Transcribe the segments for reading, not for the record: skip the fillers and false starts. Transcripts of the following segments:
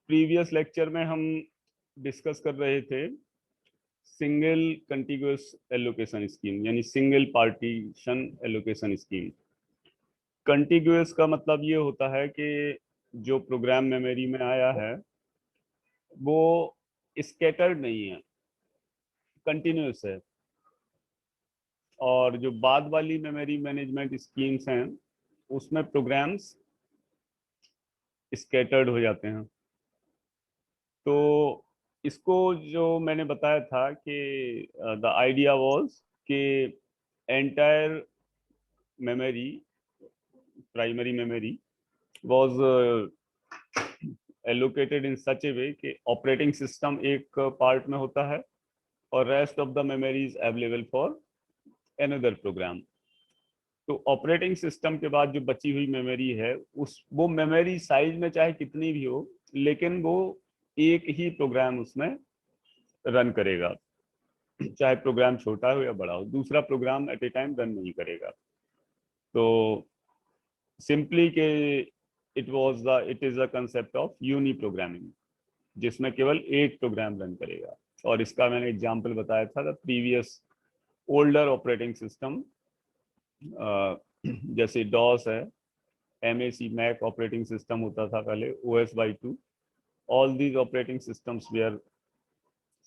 Previous lecture में हम discuss कर रहे थे सिंगल कंटिग्यूअस एलोकेशन स्कीम, यानी सिंगल पार्टीशन एलोकेशन स्कीम। कंटिग्यूअस का मतलब ये होता है कि जो प्रोग्राम मेमोरी में आया है वो स्कैटर्ड नहीं है, कंटिन्यूअस है। और जो बाद वाली मेमोरी मैनेजमेंट स्कीम्स हैं उसमें प्रोग्राम्स स्कैटर्ड हो जाते हैं। तो इसको जो मैंने बताया था कि द आइडिया वाज कि entire memory, primary memory was allocated in such a way कि ऑपरेटिंग सिस्टम एक पार्ट में होता है और rest of the memory is available for another program. तो ऑपरेटिंग सिस्टम के बाद जो बची हुई मेमोरी है उस वो मेमोरी साइज में चाहे कितनी भी हो, लेकिन वो एक ही प्रोग्राम उसमें रन करेगा, चाहे प्रोग्राम छोटा हो या बड़ा हो, दूसरा program at a time run नहीं करेगा। तो सिंपली के it is a concept of uni programming, जिसमें केवल एक प्रोग्राम रन करेगा। और इसका मैंने एग्जांपल बताया था the previous older operating system, जैसे डॉस है, MAC मैक ऑपरेटिंग सिस्टम होता था पहले, OS/2, all these operating systems they are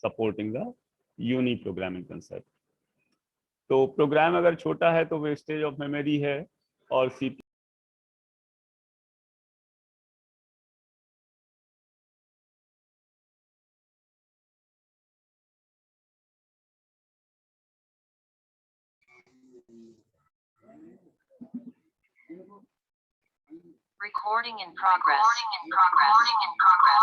supporting the uni programming concept. तो प्रोग्राम अगर छोटा है तो वेस्टेज ऑफ मेमोरी है, और सी Recording in progress. Recording in progress.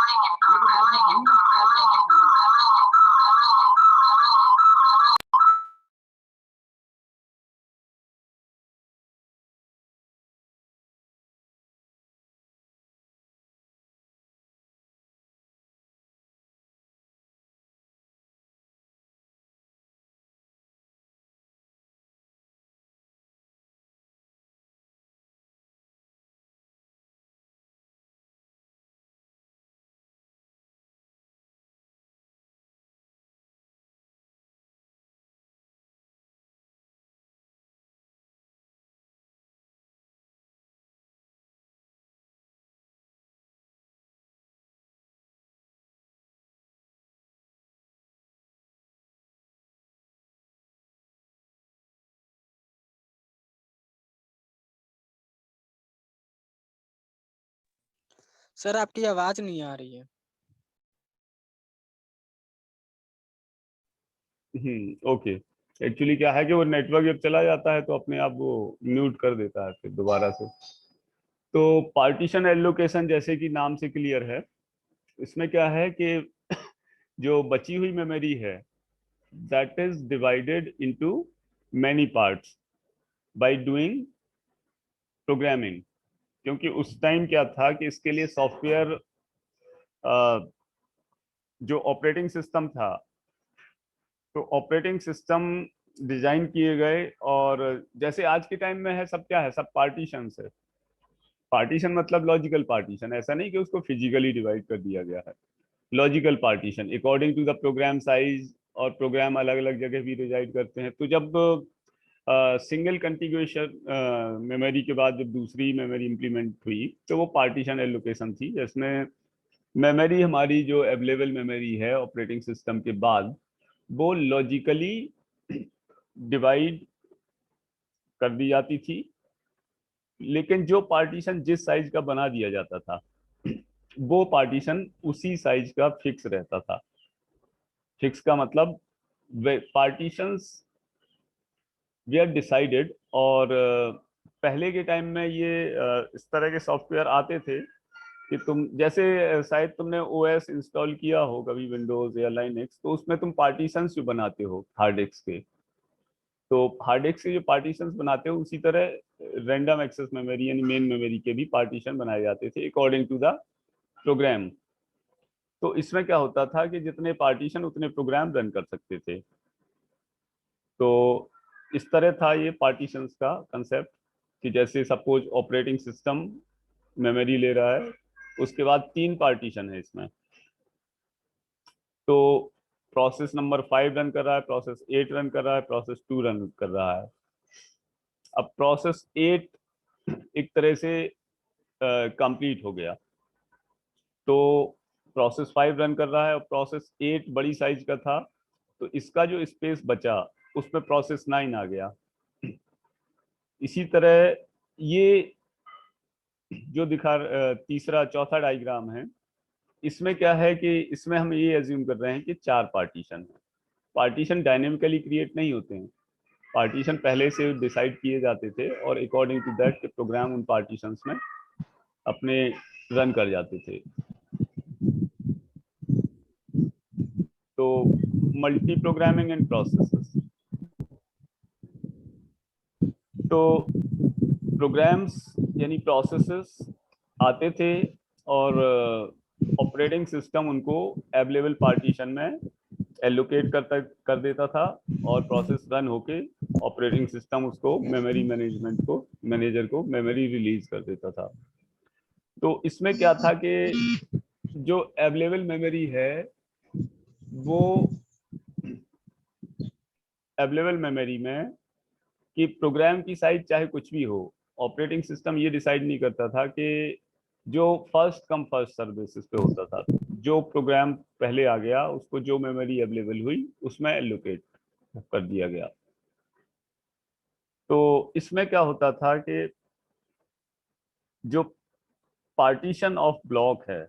Sir आपकी आवाज नहीं आ रही है। ओके। एक्चुअली क्या है कि वो नेटवर्क जब चला जाता है तो अपने आप वो म्यूट कर देता है फिर दोबारा से। तो पार्टीशन एलोकेशन जैसे कि नाम से क्लियर है, इसमें क्या है कि जो बची हुई मेमोरी है that is divided into many parts by doing programming. क्योंकि उस टाइम क्या था कि इसके लिए सॉफ्टवेयर, जो ऑपरेटिंग सिस्टम था, तो ऑपरेटिंग सिस्टम डिजाइन किए गए, और जैसे आज के टाइम में है सब क्या है, सब पार्टीशन है। पार्टीशन मतलब लॉजिकल पार्टीशन, ऐसा नहीं कि उसको फिजिकली डिवाइड कर दिया गया है। Logical partition according to the program size, और प्रोग्राम अलग अलग जगह भी रिजाइड करते हैं। तो जब सिंगल कंटिग्यूएशन मेमोरी के बाद जब दूसरी मेमोरी इंप्लीमेंट हुई तो वो पार्टीशन एलोकेशन थी, जिसमें मेमोरी हमारी जो अवेलेबल मेमोरी है ऑपरेटिंग सिस्टम के बाद वो लॉजिकली डिवाइड कर दी जाती थी। लेकिन जो पार्टीशन जिस साइज का बना दिया जाता था वो पार्टीशन उसी साइज का फिक्स रहता था। फिक्स का मतलब पार्टीशंस वे आर डिसाइडेड। और पहले के टाइम में ये इस तरह के सॉफ्टवेयर आते थे कि तुम जैसे शायद तुमने OS इंस्टॉल किया हो कभी, विंडोज या लाइनेक्स, तो उसमें तुम पार्टीशंस जो बनाते हो हार्ड डिस्क के, तो हार्ड डिस्क के जो पार्टीशंस बनाते हो उसी तरह रैंडम एक्सेस मेमोरी यानी मेन मेमोरी के भी पार्टीशन बनाए जाते थे अकॉर्डिंग टू द प्रोग्राम। तो इसमें क्या होता था कि जितने पार्टीशन उतने प्रोग्राम रन कर सकते थे। तो इस तरह था ये पार्टीशंस का कंसेप्ट कि जैसे सपोज ऑपरेटिंग सिस्टम मेमोरी ले रहा है उसके बाद 3 पार्टीशन है इसमें। तो प्रोसेस नंबर 5 रन कर रहा है, प्रोसेस 8 रन कर रहा है, प्रोसेस 2 रन कर रहा है। अब प्रोसेस 8 एक तरह से कंप्लीट हो गया, तो प्रोसेस 5 रन कर रहा है और प्रोसेस 8 बड़ी साइज का था, तो इसका जो स्पेस बचा उसमें प्रोसेस 9 आ गया। इसी तरह ये जो तीसरा चौथा डायग्राम है, इसमें क्या है कि इसमें हम ये एज्यूम कर रहे हैं कि 4 पार्टीशन है। पार्टीशन डायनेमिकली क्रिएट नहीं होते हैं, पार्टीशन पहले से डिसाइड किए जाते थे और अकॉर्डिंग टू दैट प्रोग्राम उन पार्टीशंस में अपने रन कर जाते थे। तो मल्टी प्रोग्रामिंग एंड प्रोसेसेस, तो प्रोग्राम्स यानी प्रोसेसेस आते थे और ऑपरेटिंग सिस्टम उनको अवेलेबल पार्टीशन में एलोकेट कर देता था और प्रोसेस रन होके ऑपरेटिंग सिस्टम उसको मेमोरी मैनेजर को मेमोरी रिलीज कर देता था। तो इसमें क्या था कि जो अवेलेबल मेमोरी है वो अवेलेबल मेमोरी में कि प्रोग्राम की साइज चाहे कुछ भी हो, ऑपरेटिंग सिस्टम ये डिसाइड नहीं करता था कि जो first come first serve basis पे होता था, जो प्रोग्राम पहले आ गया उसको जो मेमोरी अवेलेबल हुई उसमें एलोकेट कर दिया गया। तो इसमें क्या होता था कि जो पार्टीशन ऑफ ब्लॉक है,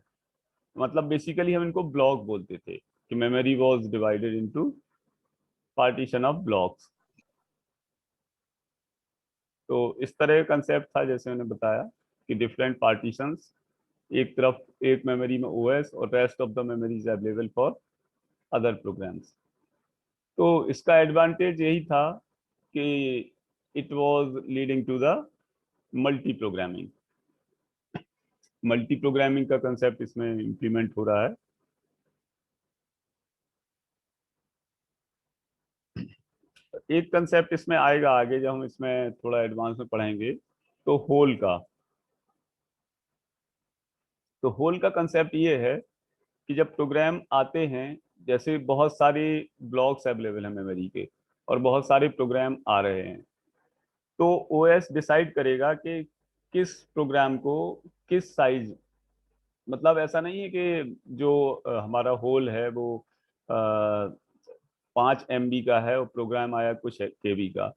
मतलब बेसिकली हम इनको ब्लॉक बोलते थे कि memory was divided into partition of blocks. तो इस तरह का कंसेप्ट था, जैसे मैंने बताया कि डिफरेंट पार्टीशंस, एक तरफ एक मेमोरी में ओएस और rest of the memories available for other programs. तो इसका एडवांटेज यही था कि it was leading to the multi programming. Multi programming का कंसेप्ट इसमें इंप्लीमेंट हो रहा है। एक कंसेप्ट इसमें आएगा आगे जब हम इसमें थोड़ा एडवांस में पढ़ेंगे, तो होल का। तो होल का कंसेप्ट ये है कि जब प्रोग्राम आते हैं, जैसे बहुत सारे ब्लॉक्स अवेलेबल हैं मेमोरी के और बहुत सारे प्रोग्राम आ रहे हैं, तो ओएस डिसाइड करेगा कि किस प्रोग्राम को किस साइज, मतलब ऐसा नहीं है कि जो हमारा होल है वो 5 MB का है और प्रोग्राम आया कुछ KB का।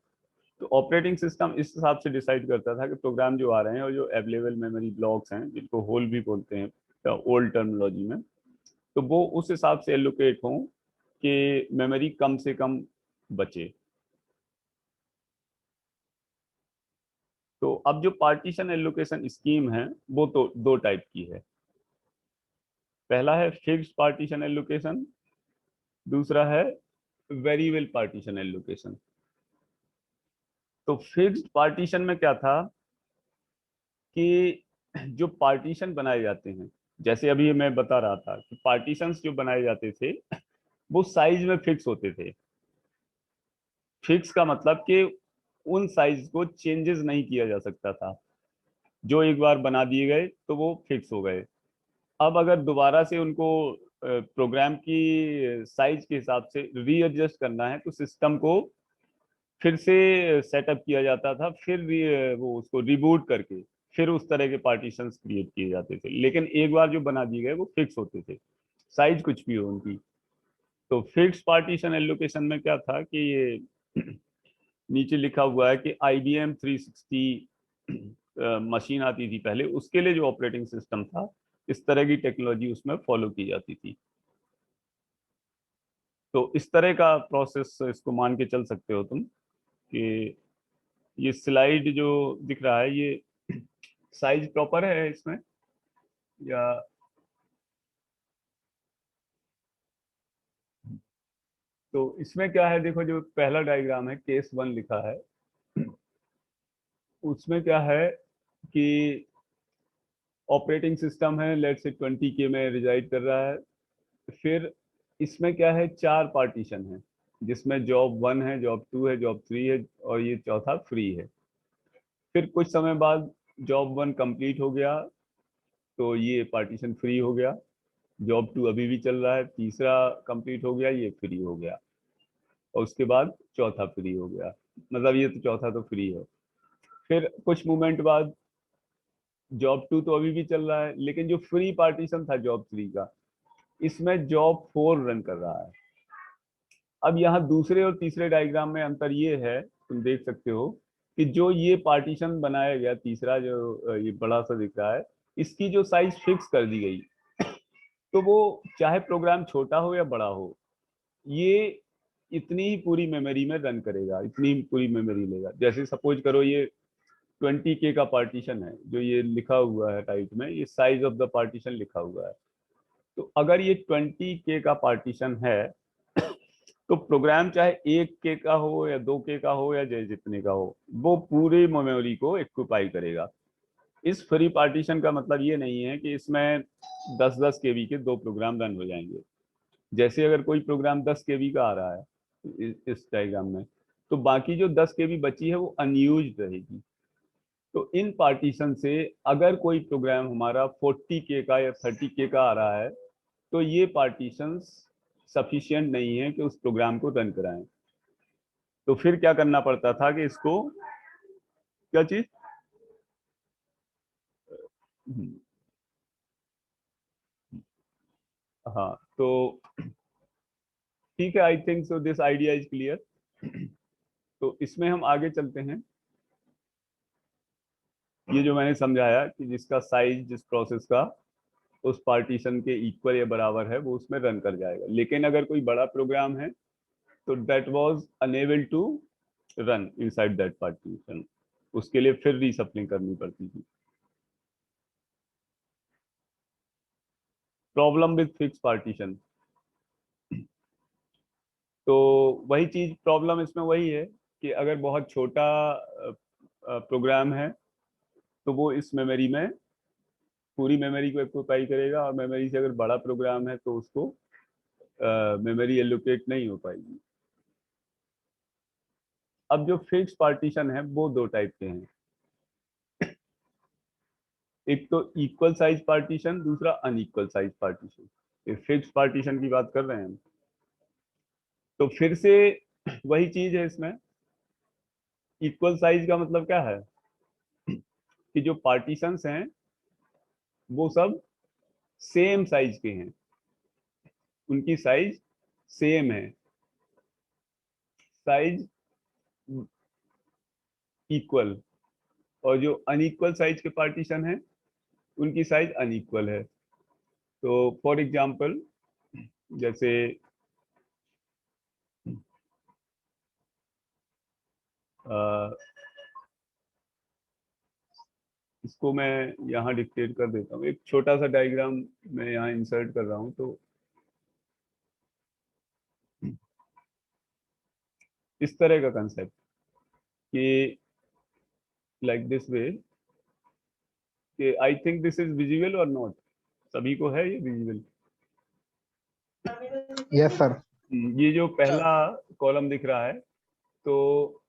तो ऑपरेटिंग सिस्टम इस हिसाब से डिसाइड करता था कि प्रोग्राम जो आ रहे हैं और जो अवेलेबल मेमोरी ब्लॉक्स हैं, जिनको होल भी बोलते हैं ओल्ड टर्मिनोलॉजी में, तो वो उस हिसाब से एलोकेट हों कि मेमोरी कम से कम बचे। तो अब जो पार्टीशन एलोकेशन स्कीम है वो तो 2 टाइप की है। पहला है फिक्स्ड पार्टीशन एलोकेशन, दूसरा है वेरिएबल पार्टीशन एलोकेशन। तो फिक्स्ड पार्टीशन में क्या था कि जो पार्टीशन बनाए जाते हैं, जैसे अभी मैं बता रहा था कि पार्टीशंस जो बनाए जाते थे वो साइज में फिक्स होते थे। फिक्स का मतलब कि उन साइज को चेंजेस नहीं किया जा सकता था, जो एक बार बना दिए गए तो वो फिक्स हो गए। अब अगर दोबारा से उनको प्रोग्राम की साइज के हिसाब से रीएडजस्ट करना है तो सिस्टम को फिर से सेटअप किया जाता था, फिर वो उसको रिबूट करके फिर उस तरह के पार्टीशंस क्रिएट किए जाते थे। लेकिन एक बार जो बना दिए गए वो फिक्स होते थे, साइज कुछ भी हो उनकी। तो फिक्स पार्टीशन एलोकेशन में क्या था कि ये नीचे लिखा हुआ है कि IBM 360 मशीन आती थी पहले, उसके लिए जो ऑपरेटिंग सिस्टम था इस तरह की टेक्नोलॉजी उसमें फॉलो की जाती थी। तो इस तरह का प्रोसेस इसको मान के चल सकते हो तुम कि ये स्लाइड जो दिख रहा है ये साइज प्रॉपर है इसमें या? तो इसमें क्या है, देखो जो पहला डायग्राम है केस 1 लिखा है, उसमें क्या है कि ऑपरेटिंग सिस्टम है लेट से 20K में रिजाइड कर रहा है। फिर इसमें क्या है, 4 पार्टीशन है जिसमें जॉब 1 है, जॉब 2 है, जॉब 3 है और ये चौथा फ्री है। फिर कुछ समय बाद जॉब 1 कंप्लीट हो गया तो ये पार्टीशन फ्री हो गया। जॉब 2 अभी भी चल रहा है, तीसरा कंप्लीट हो गया, ये फ्री हो गया, और उसके बाद चौथा फ्री हो गया। मतलब ये तो चौथा तो फ्री है। फिर कुछ मोमेंट बाद जॉब 2 तो अभी भी चल रहा है, लेकिन जो फ्री पार्टीशन था जॉब 3 का, इसमें जॉब 4 रन कर रहा है। अब यहाँ दूसरे और तीसरे डायग्राम में अंतर ये है, तुम देख सकते हो कि जो ये पार्टीशन बनाया गया तीसरा, जो ये बड़ा सा दिख रहा है, इसकी जो साइज फिक्स कर दी गई, तो वो चाहे प्रोग्राम छोटा हो या बड़ा हो, ये इतनी ही पूरी मेमोरी में रन करेगा, इतनी ही पूरी मेमोरी लेगा। जैसे सपोज करो ये 20K का पार्टीशन है, जो ये लिखा हुआ है राइट में, ये साइज ऑफ द पार्टीशन लिखा हुआ है। तो अगर ये 20K का पार्टीशन है, तो प्रोग्राम चाहे 1K का हो या 2K का हो या जितने का हो, वो पूरी मेमोरी को एक्यूपाई करेगा। इस फ्री पार्टीशन का मतलब ये नहीं है कि इसमें 10-10 KB के 2 प्रोग्राम रन हो जाएंगे। जैसे अगर कोई प्रोग्राम 10 KB का आ रहा है इस डायग्राम में, तो बाकी जो 10 KB बची है वो अनयूज्ड रहेगी। तो इन पार्टीशन से अगर कोई प्रोग्राम हमारा 40K का या 30K का आ रहा है, तो ये पार्टीशंस सफिशिएंट नहीं है कि उस प्रोग्राम को रन कराएं। तो फिर क्या करना पड़ता था कि इसको, क्या चीज, हाँ, तो ठीक है, I think so this idea is clear. तो इसमें हम आगे चलते हैं। ये जो मैंने समझाया कि जिसका साइज जिस प्रोसेस का उस पार्टीशन के इक्वल या बराबर है, वो उसमें रन कर जाएगा। लेकिन अगर कोई बड़ा प्रोग्राम है, तो that was enable to run inside that partition, उसके लिए फिर रीसप्लिंग करनी पड़ती थी। प्रॉब्लम विद फिक्स पार्टीशन, तो वही चीज, प्रॉब्लम इसमें वही है कि अगर बहुत छोटा प्रोग्राम है, तो वो इस मेमोरी में पूरी मेमोरी को एक्यूपाई करेगा, और मेमोरी से अगर बड़ा प्रोग्राम है तो उसको मेमोरी एलोकेट नहीं हो पाएगी। अब जो फिक्स पार्टीशन है वो 2 टाइप के हैं, एक तो इक्वल साइज पार्टीशन, दूसरा अनइक्वल साइज पार्टीशन। ये फिक्स पार्टीशन की बात कर रहे हैं हम। तो फिर से वही चीज है इसमें। इक्वल साइज का मतलब क्या है कि जो पार्टीशंस हैं वो सब सेम साइज के हैं, उनकी साइज सेम है, साइज इक्वल। और जो अनइक्वल साइज के पार्टीशन है, उनकी साइज अनइक्वल है। तो फॉर एग्जांपल, जैसे इसको मैं यहाँ डिक्टेट कर देता हूँ, एक छोटा सा डायग्राम मैं यहाँ इंसर्ट कर रहा हूँ। तो इस तरह का कंसेप्ट कि लाइक दिस वे, कि I think this is visible और नॉट, सभी को है ये विजिबल? Yes sir. ये जो पहला कॉलम दिख रहा है, तो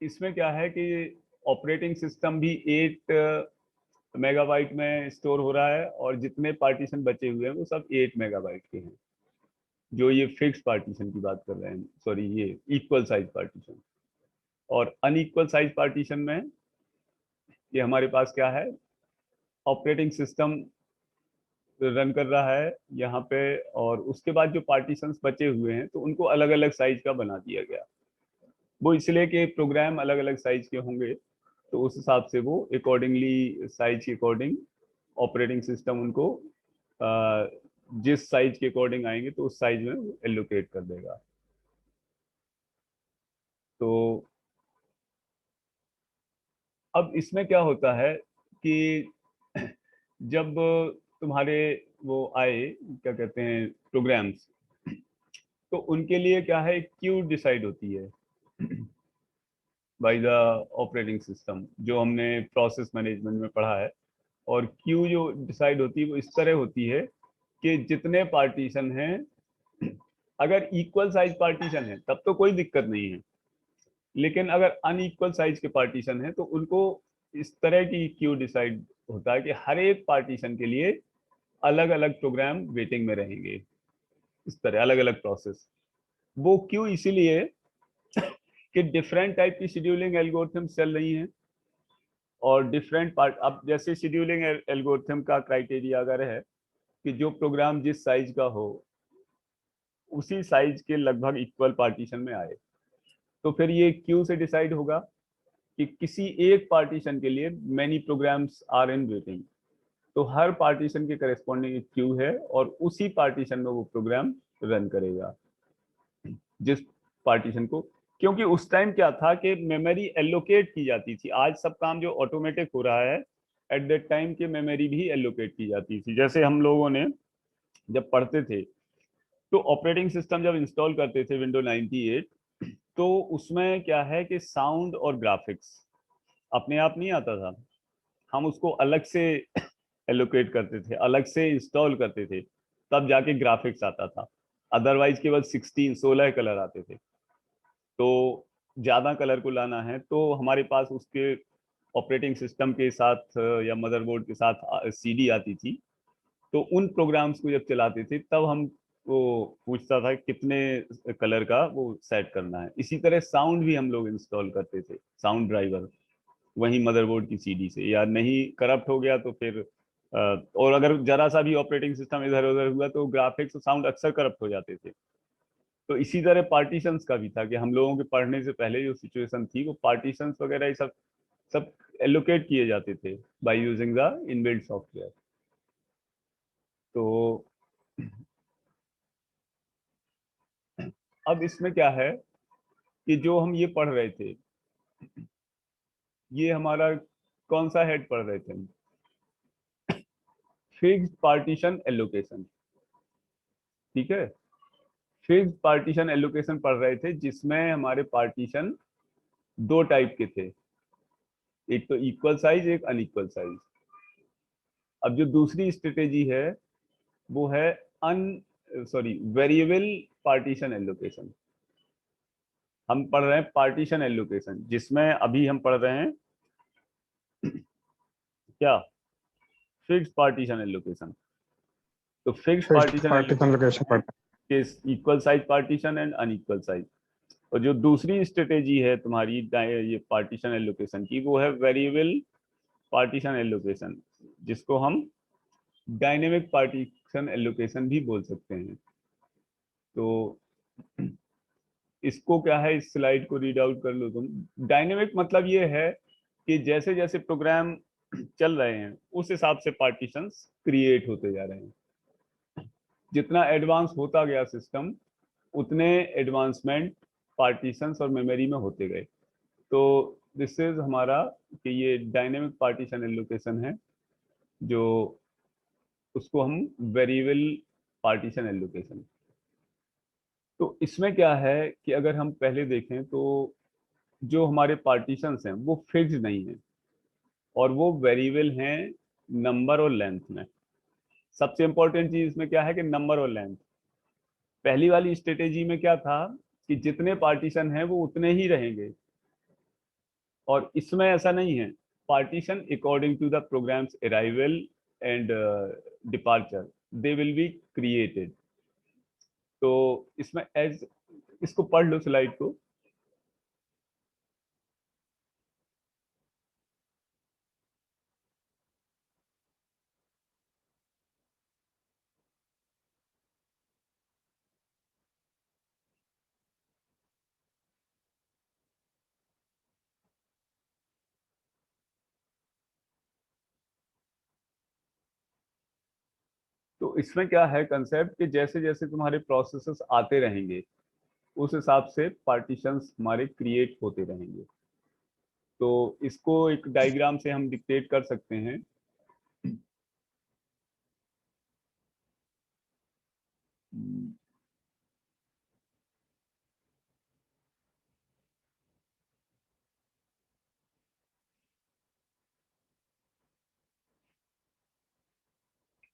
इसमें क्या है कि ऑपरेटिंग सिस्टम भी 8 मेगाबाइट में स्टोर हो रहा है, और जितने पार्टीशन बचे हुए हैं वो सब 8 मेगाबाइट के हैं, जो ये फिक्स पार्टीशन की बात कर रहे हैं, सॉरी ये इक्वल साइज पार्टीशन। और अनइक्वल साइज पार्टीशन में ये हमारे पास क्या है, ऑपरेटिंग सिस्टम रन कर रहा है यहाँ पे, और उसके बाद जो पार्टीशंस बचे हुए हैं तो उनको अलग अलग साइज का बना दिया गया। वो इसलिए कि प्रोग्राम अलग अलग साइज के होंगे, तो उस हिसाब से वो अकॉर्डिंगली साइज के अकॉर्डिंग ऑपरेटिंग सिस्टम उनको जिस साइज के अकॉर्डिंग आएंगे तो उस साइज में एलोकेट कर देगा। तो अब इसमें क्या होता है कि जब तुम्हारे वो आए, क्या कहते हैं, प्रोग्राम्स, तो उनके लिए क्या है, क्यू डिसाइड होती है बाय द ऑपरेटिंग सिस्टम, जो हमने प्रोसेस मैनेजमेंट में पढ़ा है। और क्यू जो डिसाइड होती है वो इस तरह होती है कि जितने पार्टीशन हैं, अगर इक्वल साइज पार्टीशन है तब तो कोई दिक्कत नहीं है, लेकिन अगर अनइक्वल साइज के पार्टीशन है तो उनको इस तरह की क्यू डिसाइड होता है कि हर एक पार्टीशन के लिए अलग अलग प्रोग्राम वेटिंग में रहेंगे, इस तरह अलग अलग प्रोसेस। वो क्यों? इसीलिए कि डिफरेंट टाइप की शेड्यूलिंग एल्गोरिथम्स चल रही हैं और डिफरेंट पार्ट। अब जैसे शेड्यूलिंग एल्गोरिथम का क्राइटेरिया अगर है कि जो प्रोग्राम जिस साइज का हो उसी साइज के लगभग इक्वल पार्टीशन में आए, तो फिर ये क्यू से डिसाइड होगा कि किसी एक पार्टीशन के लिए many programs are in waiting, तो हर पार्टीशन के करेस्पॉन्डिंग एक क्यू है और उसी पार्टीशन में वो प्रोग्राम रन करेगा जिस पार्टीशन को। क्योंकि उस टाइम क्या था कि मेमोरी एलोकेट की जाती थी, आज सब काम जो ऑटोमेटिक हो रहा है, एट दैट टाइम की मेमोरी भी एलोकेट की जाती थी। जैसे हम लोगों ने जब पढ़ते थे तो ऑपरेटिंग सिस्टम जब इंस्टॉल करते थे विंडो 98, तो उसमें क्या है कि साउंड और ग्राफिक्स अपने आप नहीं आता था, हम उसको अलग से एलोकेट करते थे, अलग से इंस्टॉल करते थे, तब जाके ग्राफिक्स आता था। अदरवाइज केवल 16 कलर आते थे। तो ज्यादा कलर को लाना है तो हमारे पास उसके ऑपरेटिंग सिस्टम के साथ या मदरबोर्ड के साथ सीडी आती थी। तो उन प्रोग्राम्स को जब चलाते थे तब हम वो पूछता था कितने कलर का वो सेट करना है। इसी तरह साउंड भी हम लोग इंस्टॉल करते थे, साउंड ड्राइवर वही मदरबोर्ड की सीडी से, या नहीं करप्ट हो गया तो फिर और अगर जरा सा भी ऑपरेटिंग सिस्टम इधर उधर हुआ तो ग्राफिक्स और साउंड अक्सर करप्ट हो जाते थे। तो इसी तरह पार्टीशंस का भी था कि हम लोगों के पढ़ने से पहले जो सिचुएशन थी वो पार्टीशंस वगैरह ये सब सब एलोकेट किए जाते थे by using the inbuilt software. तो अब इसमें क्या है कि जो हम ये पढ़ रहे थे, ये हमारा कौन सा हेड पढ़ रहे थे हम? फिक्स्ड पार्टीशन एलोकेशन, ठीक है। फिक्स्ड पार्टीशन एलोकेशन पढ़ रहे थे जिसमें हमारे पार्टीशन दो टाइप के थे, एक तो इक्वल साइज, एक अनइक्वल साइज। अब जो दूसरी स्ट्रेटेजी है वो है अन सॉरी वेरिएबल पार्टीशन एलोकेशन। हम पढ़ रहे हैं पार्टीशन एलोकेशन जिसमें अभी हम पढ़ रहे हैं क्या? Fixed partition allocation. तो fixed fixed partition partition location allocation पड़ता है equal size partition and unequal size. और जो दूसरी स्ट्रेटेजी है तुम्हारी ये पार्टीशन एलोकेशन की, वो है वेरिएबल पार्टीशन एलोकेशन, जिसको हम डायनेमिक पार्टीशन एलोकेशन भी बोल सकते हैं। तो इसको क्या है, इस स्लाइड को रीड आउट कर लो तुम। डायनेमिक मतलब ये है कि जैसे जैसे प्रोग्राम चल रहे हैं उस हिसाब से पार्टीशंस क्रिएट होते जा रहे हैं। जितना एडवांस होता गया सिस्टम उतने एडवांसमेंट पार्टीशंस और मेमोरी में होते गए। तो दिस इज हमारा कि ये डायनेमिक पार्टीशन एलोकेशन है, जो उसको हम वेरिएबल पार्टीशन एलोकेशन। तो इसमें क्या है कि अगर हम पहले देखें तो जो हमारे पार्टीशंस हैं वो फिक्स्ड नहीं है और वो वेरिएबल हैं नंबर और लेंथ में। सबसे इंपॉर्टेंट चीज इसमें क्या है कि नंबर और लेंथ। पहली वाली स्ट्रेटेजी में क्या था कि जितने पार्टीशन हैं वो उतने ही रहेंगे, और इसमें ऐसा नहीं है। Partition according to the programs arrival and departure they will be created. तो इसमें एज इसको पढ़ लो स्लाइड को। तो इसमें क्या है कंसेप्ट कि जैसे जैसे तुम्हारे प्रोसेसेस आते रहेंगे उस हिसाब से पार्टीशंस हमारे क्रिएट होते रहेंगे। तो इसको एक डायग्राम से हम डिक्टेट कर सकते हैं।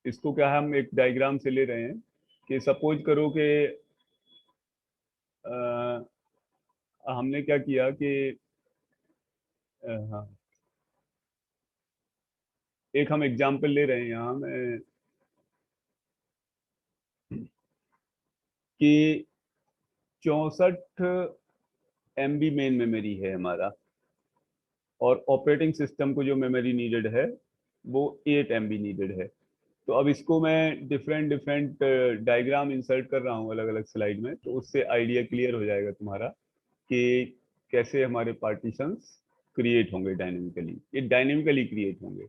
इसको क्या है, हम एक डायग्राम से ले रहे हैं कि सपोज करो कि हमने क्या किया कि हाँ एक हम एग्जाम्पल ले रहे हैं यहाँ में कि 64 MB मेन मेमोरी है हमारा, और ऑपरेटिंग सिस्टम को जो मेमोरी नीडेड है वो 8 MB नीडेड है। तो अब इसको मैं डिफरेंट डिफरेंट डायग्राम इंसर्ट कर रहा हूँ अलग अलग स्लाइड में, तो उससे आइडिया क्लियर हो जाएगा तुम्हारा कि कैसे हमारे पार्टीशंस क्रिएट होंगे डायनेमिकली। ये डायनेमिकली क्रिएट होंगे।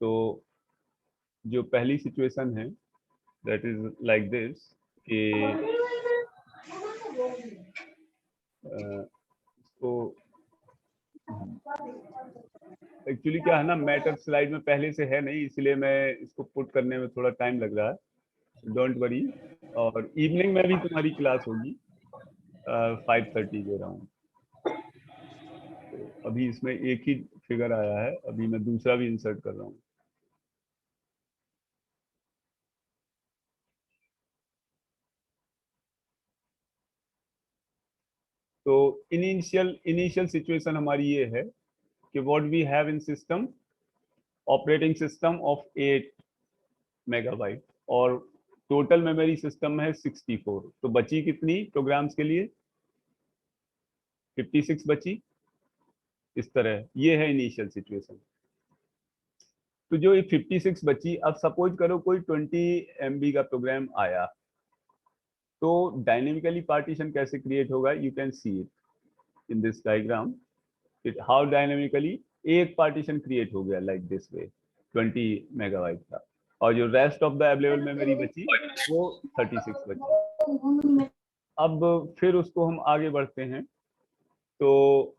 तो जो पहली सिचुएशन है दैट इज लाइक दिस कि इसको एक्चुअली क्या है ना, मैटर स्लाइड में पहले से है नहीं, इसलिए मैं इसको पुट करने में थोड़ा टाइम लग रहा है। Don't worry. और इवनिंग में भी तुम्हारी क्लास होगी 5:30 दे रहा हूँ। तो अभी इसमें एक ही फिगर आया है, अभी मैं दूसरा भी इंसर्ट कर रहा हूँ। तो इनिशियल सिचुएशन हमारी ये है कि what we have in system, operating system of 8 MB, और टोटल मेमोरी सिस्टम है 64। तो बची कितनी प्रोग्राम्स के लिए? 56 बची। इस तरह ये है इनिशियल सिचुएशन। तो जो ये 56 बची, अब सपोज करो कोई 20 MB का प्रोग्राम आया, तो डायनेमिकली पार्टीशन कैसे क्रिएट होगा? You can see it in this diagram, it how dynamically एक पार्टीशन क्रिएट हो गया लाइक दिस वे 20 MB का, और जो rest of the available memory बची वो 36 बची। अब फिर उसको हम आगे बढ़ते हैं। तो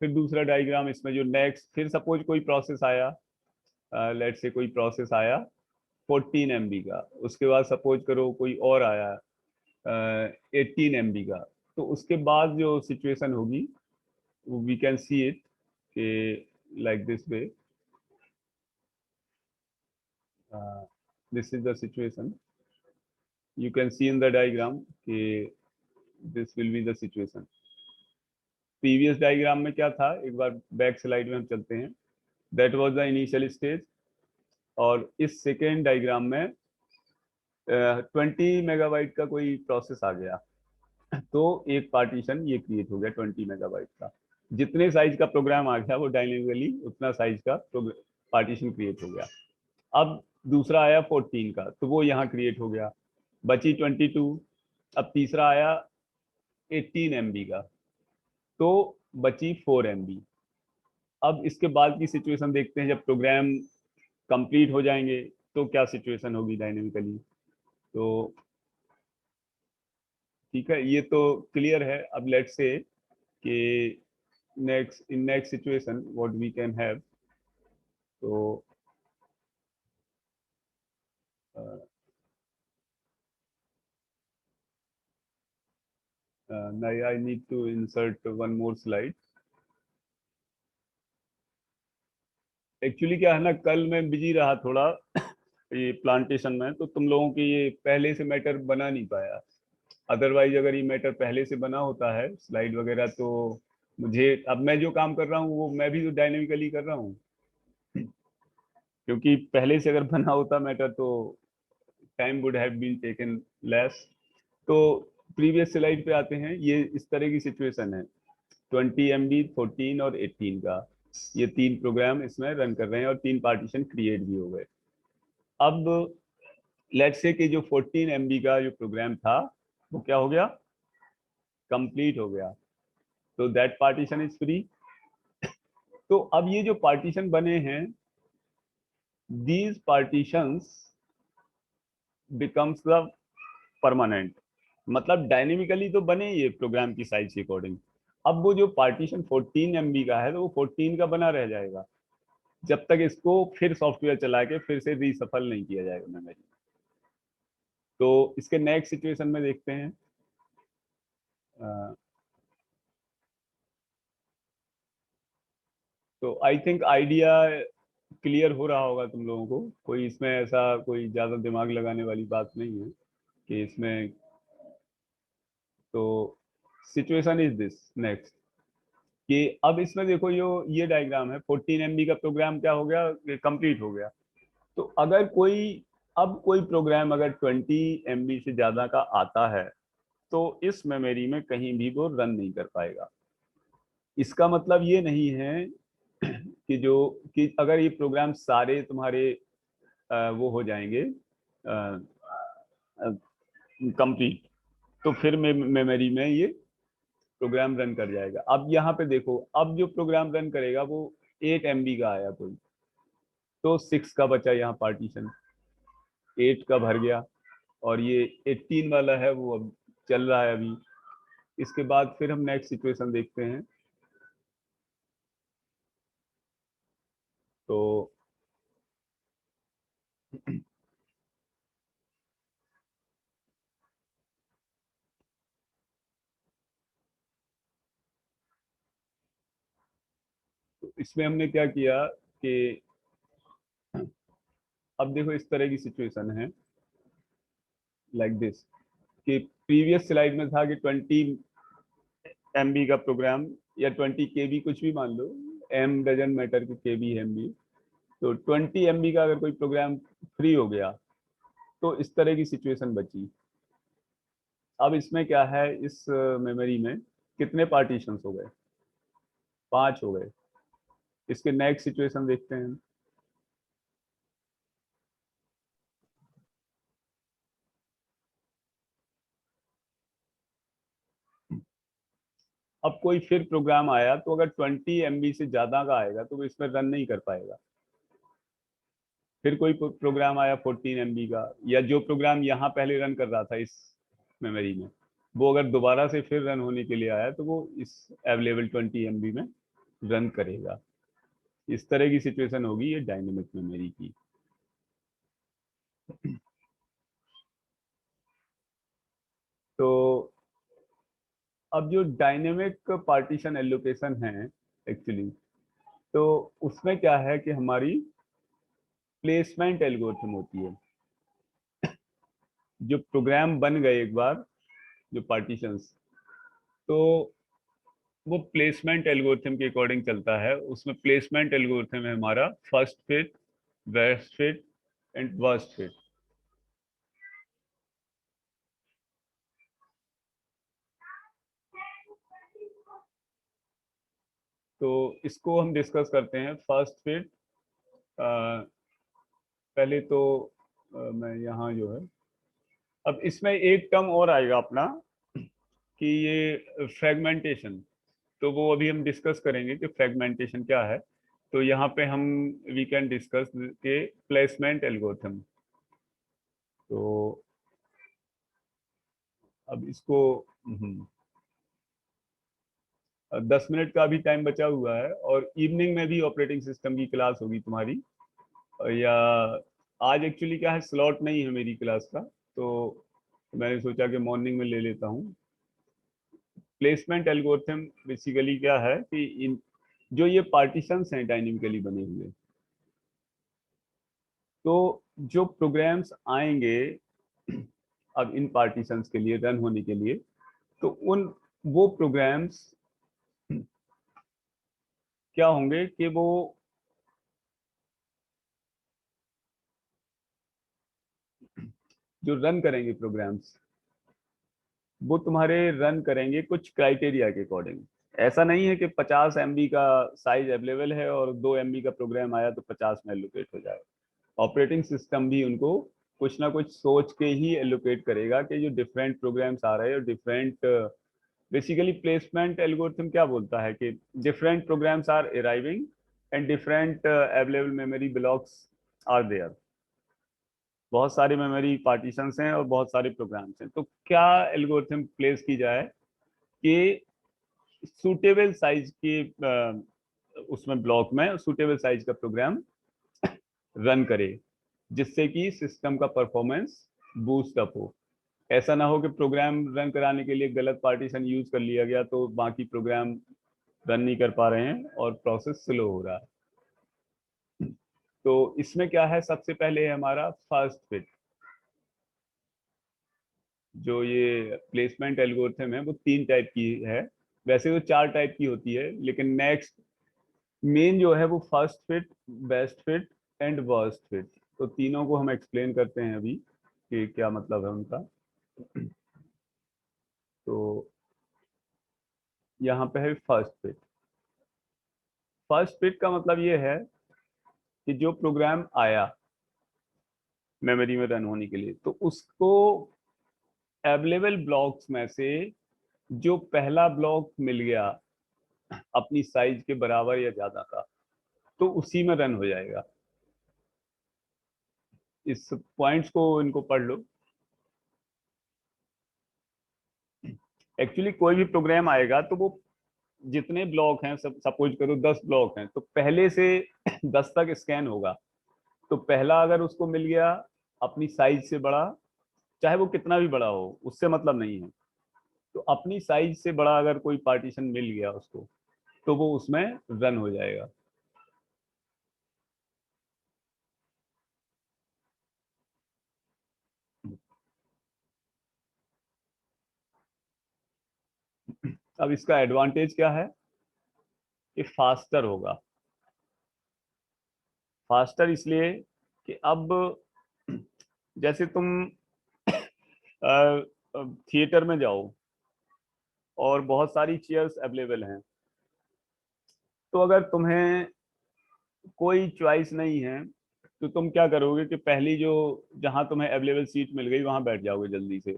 फिर दूसरा डायग्राम इसमें जो नेक्स्ट, फिर सपोज कोई प्रोसेस आया, लेट से कोई प्रोसेस आया 14 MB का, उसके बाद सपोज करो कोई और आया 18 MB का। तो उसके बाद जो सिचुएशन होगी we can see it like this way, this is the situation you can see in the diagram कि this will be the situation। Previous diagram में क्या था, एक बार बैक स्लाइड में हम चलते हैं। That was the initial stage. और इस सेकेंड डायग्राम में 20 MB का कोई प्रोसेस आ गया, तो एक पार्टीशन ये क्रिएट हो गया 20 MB का। जितने साइज का प्रोग्राम आ गया वो डायनेमिकली उतना साइज का पार्टीशन क्रिएट हो गया। अब दूसरा आया 14 का, तो वो यहाँ क्रिएट हो गया, बची 22। अब तीसरा आया 18 MB का, तो बची 4 MB। अब इसके बाद की सिचुएशन देखते हैं, जब प्रोग्राम कंप्लीट हो जाएंगे तो क्या सिचुएशन होगी डायनेमिकली। तो ठीक है, ये तो क्लियर है। अब लेट्स से कि next situation what we can have. तो I need to insert one more slide. Actually क्या है ना, कल मैं बिजी रहा थोड़ा ये प्लांटेशन में, तो तुम लोगों के ये पहले से मैटर बना नहीं पाया। अदरवाइज अगर ये मैटर पहले से बना होता है स्लाइड वगैरह, तो मुझे अब मैं जो काम कर रहा हूँ वो मैं भी तो डायनेमिकली कर रहा हूँ, क्योंकि पहले से अगर बना होता मैटर तो time would have been taken less. तो प्रीवियस स्लाइड पे आते हैं। ये इस तरह की सिचुएशन है, 20 MB, 14 और 18 का, ये तीन प्रोग्राम इसमें रन कर रहे हैं और तीन पार्टीशन क्रिएट भी हो गए। अब लेट्स से कि जो 14 MB का जो प्रोग्राम था वो क्या हो गया, कंप्लीट हो गया, तो दैट पार्टीशन इज फ्री। तो अब ये जो पार्टीशन बने हैं, these partitions becomes the permanent, मतलब डायनेमिकली तो बने ये प्रोग्राम की साइज के अकॉर्डिंग। अब वो जो पार्टीशन 14 MB का है, तो वो 14 का बना रह जाएगा जब तक इसको फिर सॉफ्टवेयर चला के फिर से रीसफल नहीं किया जाएगा मेमोरी। तो इसके नेक्स्ट सिचुएशन में देखते हैं। तो आई थिंक आइडिया क्लियर हो रहा होगा तुम लोगों को, कोई इसमें ऐसा कोई ज्यादा दिमाग लगाने वाली बात नहीं है कि इसमें। तो सिचुएशन इज दिस नेक्स्ट कि अब इसमें देखो ये डायग्राम है, 14 MB का प्रोग्राम क्या हो गया, कंप्लीट हो गया। तो अगर कोई प्रोग्राम अगर 20 MB से ज्यादा का आता है तो इस मेमोरी में कहीं भी वो रन नहीं कर पाएगा। इसका मतलब ये नहीं है कि अगर ये प्रोग्राम सारे तुम्हारे वो हो जाएंगे कंप्लीट, तो फिर मेमोरी में ये प्रोग्राम रन कर जाएगा। अब यहाँ पे देखो, अब जो प्रोग्राम रन करेगा वो 8 MB का आया कोई, तो 6 का बचा यहाँ पार्टीशन, 8 का भर गया, और ये 18 वाला है वो अब चल रहा है अभी। इसके बाद फिर हम नेक्स्ट सिचुएशन देखते हैं। तो इसमें हमने क्या किया कि अब देखो इस तरह की सिचुएशन है लाइक दिस, कि प्रीवियस स्लाइड में था कि 20 MB का प्रोग्राम या 20 KB कुछ भी मान लो, एम डजंट मैटर कि KB है MB। तो 20 MB का अगर कोई प्रोग्राम फ्री हो गया तो इस तरह की सिचुएशन बची। अब इसमें क्या है, इस मेमोरी में कितने पार्टीशंस हो गए, 5 हो गए। इसके नेक्स्ट सिचुएशन देखते हैं। अब कोई फिर प्रोग्राम आया तो अगर 20 MB से ज्यादा का आएगा तो वो इसमें रन नहीं कर पाएगा। फिर कोई प्रोग्राम आया 14 MB का, या जो प्रोग्राम यहाँ पहले रन कर रहा था इस मेमोरी में, वो अगर दोबारा से फिर रन होने के लिए आया तो वो इस अवेलेबल 20 MB में रन करेगा। इस तरह की सिचुएशन होगी ये डायनेमिक मेमोरी की। तो अब जो डायनेमिक पार्टीशन एलोकेशन है एक्चुअली, तो उसमें क्या है कि हमारी प्लेसमेंट एल्गोरिथम होती है। जो प्रोग्राम बन गए एक बार, जो पार्टीशंस, तो वो प्लेसमेंट एल्गोरिथम के अकॉर्डिंग चलता है। उसमें प्लेसमेंट एल्गोरिथम है हमारा first fit, best fit and worst fit. तो इसको हम डिस्कस करते हैं। फर्स्ट फिट, पहले तो मैं यहाँ जो है, अब इसमें एक टर्म और आएगा अपना कि ये फ्रेगमेंटेशन, तो वो अभी हम डिस्कस करेंगे कि फ्रेगमेंटेशन क्या है। तो यहाँ पे हम वी कैन डिस्कस के प्लेसमेंट एल्गोरिथम। तो अब इसको 10 मिनट का भी टाइम बचा हुआ है, और इवनिंग में भी ऑपरेटिंग सिस्टम की क्लास होगी तुम्हारी। या आज एक्चुअली क्या है, स्लॉट नहीं है मेरी क्लास का, तो मैंने सोचा कि मॉर्निंग में ले लेता हूँ। प्लेसमेंट एल्गोरिथम बेसिकली क्या है कि इन जो ये पार्टीशंस हैं डायनेमिकली बने हुए, तो जो प्रोग्राम्स आएंगे अब इन पार्टीशंस के लिए रन होने के लिए, तो वो प्रोग्राम्स क्या होंगे कि वो जो रन करेंगे प्रोग्राम्स, वो तुम्हारे रन करेंगे कुछ क्राइटेरिया के अकॉर्डिंग। ऐसा नहीं है कि 50 MB का साइज अवेलेबल है और 2 MB का प्रोग्राम आया तो 50 में एलोकेट हो जाए। ऑपरेटिंग सिस्टम भी उनको कुछ ना कुछ सोच के ही एलोकेट करेगा कि जो डिफरेंट प्रोग्राम्स आ रहे हैं और डिफरेंट, बेसिकली प्लेसमेंट एल्गोरिथम क्या बोलता है कि different programs are arriving and different available memory blocks are there. बहुत सारे मेमोरी पार्टीशंस हैं और बहुत सारे प्रोग्राम्स हैं, तो क्या एल्गोरिथम प्लेस की जाए कि सूटेबल साइज के उसमें ब्लॉक में सूटेबल साइज का प्रोग्राम रन करे, जिससे कि सिस्टम का परफॉर्मेंस बूस्ट अप हो। ऐसा ना हो कि प्रोग्राम रन कराने के लिए गलत पार्टीशन यूज कर लिया गया तो बाकी प्रोग्राम रन नहीं कर पा रहे हैं और प्रोसेस स्लो हो रहा है। तो इसमें क्या है, सबसे पहले है हमारा फर्स्ट फिट। जो ये प्लेसमेंट एल्गोरिथम है वो 3 टाइप की है, वैसे तो 4 टाइप की होती है, लेकिन नेक्स्ट मेन जो है वो first fit, best fit and worst fit. तो तीनों को हम एक्सप्लेन करते हैं अभी कि क्या मतलब है उनका। तो यहाँ पे है फर्स्ट फिट। फर्स्ट फिट का मतलब ये है कि जो प्रोग्राम आया मेमोरी में रन होने के लिए, तो उसको अवेलेबल ब्लॉक्स में से जो पहला ब्लॉक मिल गया अपनी साइज के बराबर या ज्यादा का, तो उसी में रन हो जाएगा। इस पॉइंट्स को इनको पढ़ लो। एक्चुअली कोई भी प्रोग्राम आएगा तो वो जितने ब्लॉक हैं, सब सपोज करो 10 ब्लॉक हैं, तो पहले से 10 तक स्कैन होगा। तो पहला अगर उसको मिल गया अपनी साइज से बड़ा, चाहे वो कितना भी बड़ा हो, उससे मतलब नहीं है, तो अपनी साइज से बड़ा अगर कोई पार्टीशन मिल गया उसको, तो वो उसमें रन हो जाएगा। अब इसका एडवांटेज क्या है कि फास्टर होगा। फास्टर इसलिए कि अब जैसे तुम थिएटर में जाओ और बहुत सारी चेयर्स अवेलेबल हैं, तो अगर तुम्हें कोई चॉइस नहीं है तो तुम क्या करोगे कि पहली जो जहां तुम्हें अवेलेबल सीट मिल गई वहां बैठ जाओगे जल्दी से।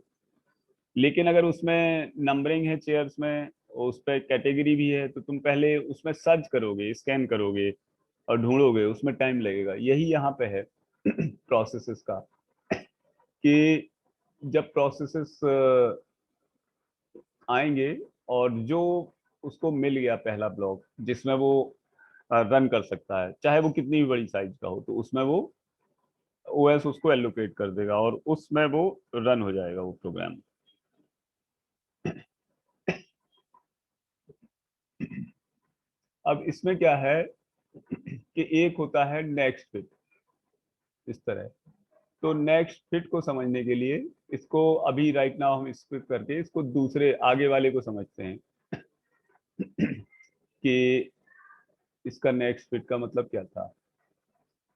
लेकिन अगर उसमें नंबरिंग है चेयर्स में, उस पर कैटेगरी भी है, तो तुम पहले उसमें सर्च करोगे, स्कैन करोगे और ढूंढोगे, उसमें टाइम लगेगा। यही यहाँ पे है प्रोसेसेस का, कि जब प्रोसेसेस आएंगे और जो उसको मिल गया पहला ब्लॉक जिसमें वो रन कर सकता है, चाहे वो कितनी भी बड़ी साइज का हो, तो उसमें वो ओएस उसको एलोकेट कर देगा और उसमें वो रन हो जाएगा वो प्रोग्राम। अब इसमें क्या है कि एक होता है नेक्स्ट फिट, इस तरह। तो नेक्स्ट फिट को समझने के लिए इसको अभी राइट नाउ हम स्किप करके इसको दूसरे आगे वाले को समझते हैं कि इसका नेक्स्ट फिट का मतलब क्या था।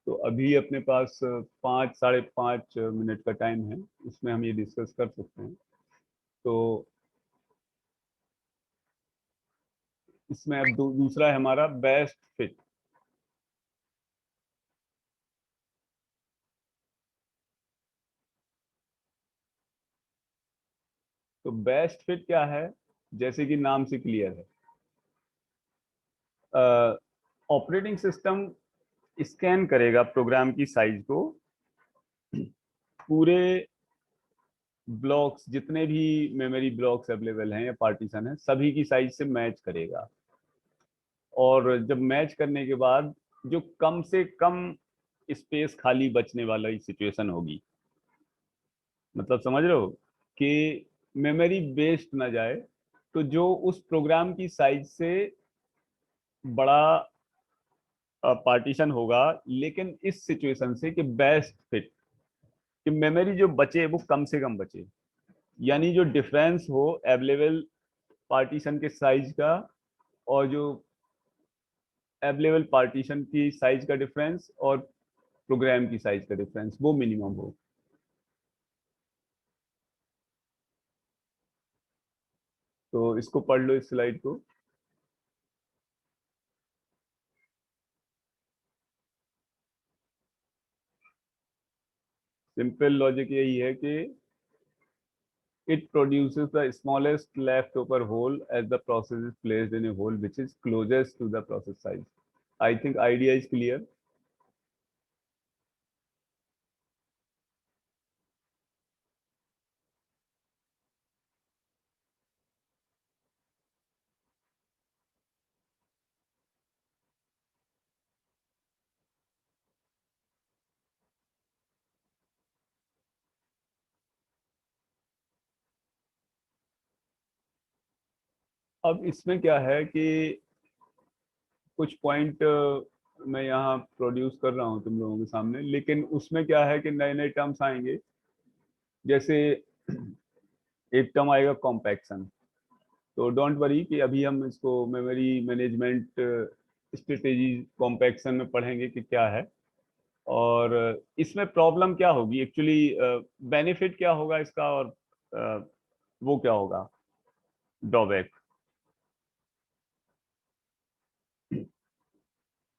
तो अभी अपने पास 5 साढ़े 5 मिनट का टाइम है, इसमें हम ये डिस्कस कर सकते हैं। तो इसमें अब दूसरा है हमारा बेस्ट फिट। तो बेस्ट फिट क्या है, जैसे कि नाम से क्लियर है, ऑपरेटिंग सिस्टम स्कैन करेगा प्रोग्राम की साइज को, पूरे ब्लॉक्स जितने भी मेमोरी ब्लॉक्स अवेलेबल हैं या पार्टीशन है, सभी की साइज से मैच करेगा। और जब मैच करने के बाद जो कम से कम स्पेस खाली बचने वाला ही सिचुएशन होगी, मतलब समझ रहे हो कि मेमोरी वेस्ट ना जाए, तो जो उस प्रोग्राम की साइज से बड़ा पार्टीशन होगा, लेकिन इस सिचुएशन से कि बेस्ट फिट, कि मेमोरी जो बचे वो कम से कम बचे, यानी जो डिफरेंस हो अवेलेबल पार्टीशन के साइज का और जो अवेलेबल पार्टीशन की साइज का डिफरेंस और प्रोग्राम की साइज का डिफरेंस वो मिनिमम हो। तो इसको पढ़ लो, इस स्लाइड को। सिंपल लॉजिक यही है कि it produces the smallest leftover hole as the process is placed in a hole which is closest to the process size. I think idea is clear. अब इसमें क्या है कि कुछ पॉइंट मैं यहाँ प्रोड्यूस कर रहा हूँ तुम लोगों के सामने, लेकिन उसमें क्या है कि नए नए टर्म्स आएंगे। जैसे एक टर्म आएगा कॉम्पैक्शन। तो डोंट वरी कि अभी हम इसको मेमोरी मैनेजमेंट स्ट्रेटेजी कॉम्पैक्शन में पढ़ेंगे कि क्या है और इसमें प्रॉब्लम क्या होगी एक्चुअली, बेनिफिट क्या होगा इसका और वो क्या होगा ड्रॉबैक।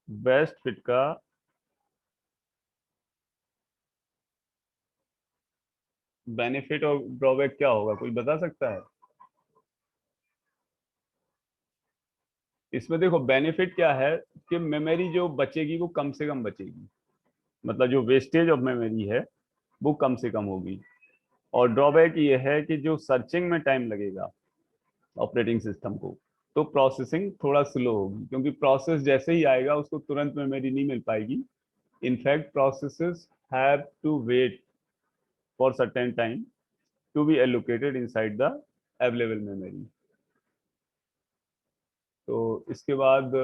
बेस्ट फिट का बेनिफिट और ड्रॉबैक क्या होगा, कोई बता सकता है? इसमें देखो बेनिफिट क्या है कि मेमोरी जो बचेगी वो कम से कम बचेगी, मतलब जो वेस्टेज ऑफ मेमोरी है वो कम से कम होगी। और ड्रॉबैक ये है कि जो सर्चिंग में टाइम लगेगा ऑपरेटिंग सिस्टम को, तो प्रोसेसिंग थोड़ा स्लो होगी, क्योंकि प्रोसेस जैसे ही आएगा उसको तुरंत मेमोरी नहीं मिल पाएगी। In fact processes have to wait for certain time to be allocated inside the available memory. तो इसके बाद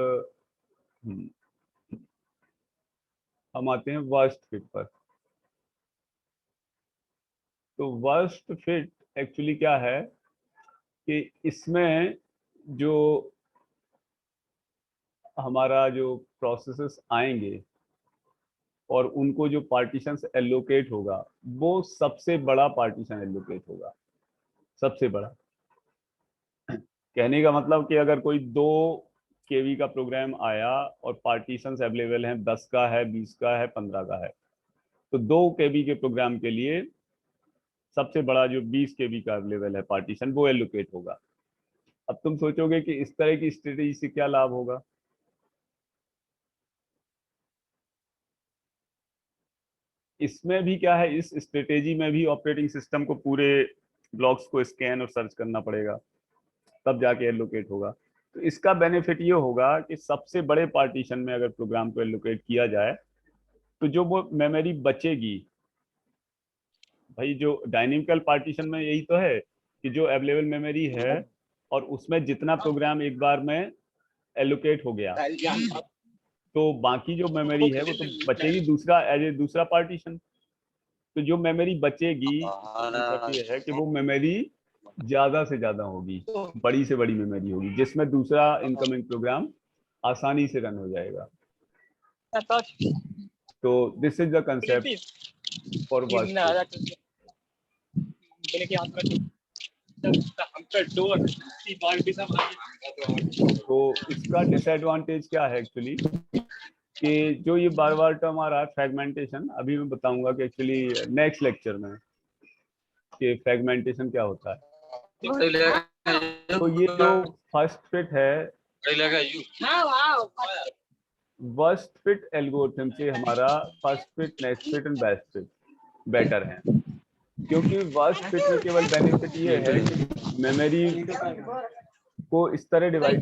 हम आते हैं वर्स्ट फिट पर। तो वर्स्ट फिट एक्चुअली क्या है कि इसमें जो हमारा जो प्रोसेसेस आएंगे और उनको जो पार्टीशंस एलोकेट होगा वो सबसे बड़ा पार्टीशन एलोकेट होगा, सबसे बड़ा। कहने का मतलब कि अगर कोई 2 केवी का प्रोग्राम आया और पार्टीशंस अवेलेबल हैं, 10 का है, 20 का है, 15 का है, तो 2 केवी के प्रोग्राम के लिए सबसे बड़ा जो 20 केवी का अवेलेबल है पार्टीशन वो एलोकेट होगा। अब तुम सोचोगे कि इस तरह की स्ट्रेटेजी से क्या लाभ होगा। इसमें भी क्या है, इस स्ट्रेटेजी में भी ऑपरेटिंग सिस्टम को पूरे ब्लॉक्स को स्कैन और सर्च करना पड़ेगा, तब जाके एलोकेट होगा। तो इसका बेनिफिट ये होगा कि सबसे बड़े पार्टीशन में अगर प्रोग्राम को एलोकेट किया जाए तो जो वो मेमोरी बचेगी, भाई जो डायनेमिकल पार्टीशन में यही तो है कि जो अवेलेबल मेमोरी है और उसमें जितना प्रोग्राम एक बार में एलोकेट हो गया तो बाकी जो मेमोरी है वो तो बचेगी दूसरा एज ए दूसरा पार्टीशन। तो जो मेमोरी बचेगी मतलब ये है कि वो मेमोरी ज्यादा से ज्यादा होगी, बड़ी से बड़ी मेमोरी होगी, जिसमें दूसरा इनकमिंग प्रोग्राम आसानी से रन हो जाएगा। तो this is the concept for worst. तो इसका डिसएडवांटेज क्या है एक्चुअली कि जो ये बार बार टर्म आ रहा है फ्रेगमेंटेशन, अभी मैं बताऊंगा कि एक्चुअली नेक्स्ट लेक्चर में कि फ्रेगमेंटेशन क्या होता है। तो ये जो फर्स्ट फिट है वर्स्ट फिट एल्गोरिथम से हमारा first fit, next fit and best fit better है, क्योंकि वर्स्ट फिट में केवल बेनिफिट ये है कि मेमोरी को इस तरह डिवाइड